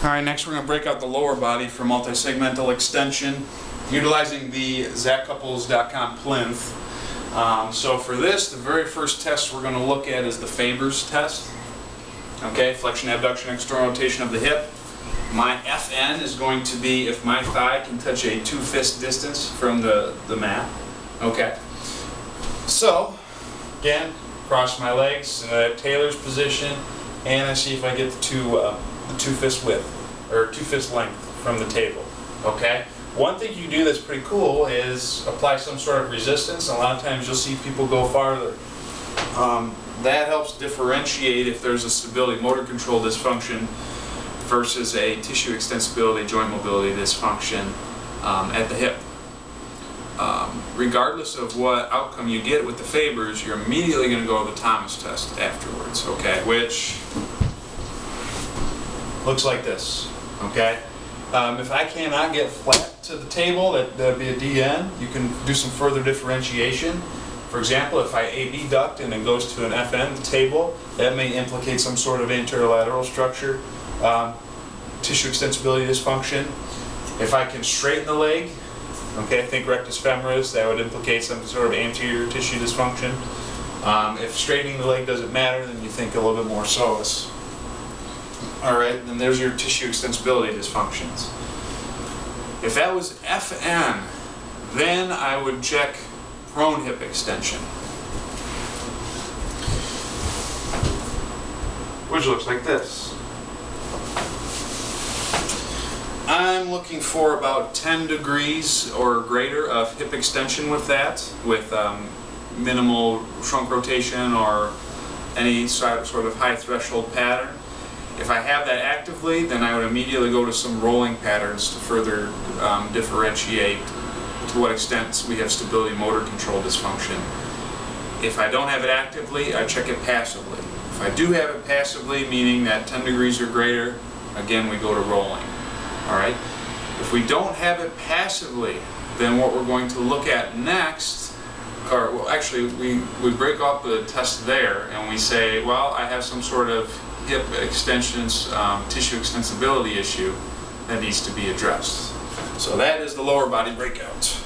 Alright, next we're going to break out the lower body for multi-segmental extension utilizing the Zackcouples.com plinth. So for this, the very first test we're going to look at is the Faber's test. Okay, flexion, abduction, external rotation of the hip. My FN is going to be if my thigh can touch a 2-fist distance from the mat. Okay. So, again, cross my legs in a tailor's position, and I see if I get the 2-fist width, or 2-fist length from the table. Okay? One thing you can do that's pretty cool is apply some sort of resistance. A lot of times you'll see people go farther. That helps differentiate if there's a stability motor control dysfunction versus a tissue extensibility joint mobility dysfunction at the hip. Regardless of what outcome you get with the Faber's, you're immediately going to go to the Thomas test afterwards, okay? Which looks like this, okay? If I cannot get flat to the table, that'd be a DN. You can do some further differentiation. For example, if I AB duct and it goes to an FN, the table, that may implicate some sort of anterolateral structure, tissue extensibility dysfunction. If I can straighten the leg, okay, think rectus femoris, that would implicate some sort of anterior tissue dysfunction. If straightening the leg doesn't matter, then you think a little bit more psoas. Alright, then there's your tissue extensibility dysfunctions. If that was FN, then I would check prone hip extension, which looks like this. I'm looking for about 10 degrees or greater of hip extension with that, with minimal trunk rotation or any sort of high threshold pattern. If I have that actively, then I would immediately go to some rolling patterns to further differentiate to what extent we have stability motor control dysfunction. If I don't have it actively, I check it passively. If I do have it passively, meaning that 10 degrees or greater, again we go to rolling. Alright? If we don't have it passively, then what we're going to look at next, or well, actually we break off the test there and we say, well, I have some sort of hip extensions, tissue extensibility issue that needs to be addressed. So that is the lower body breakout.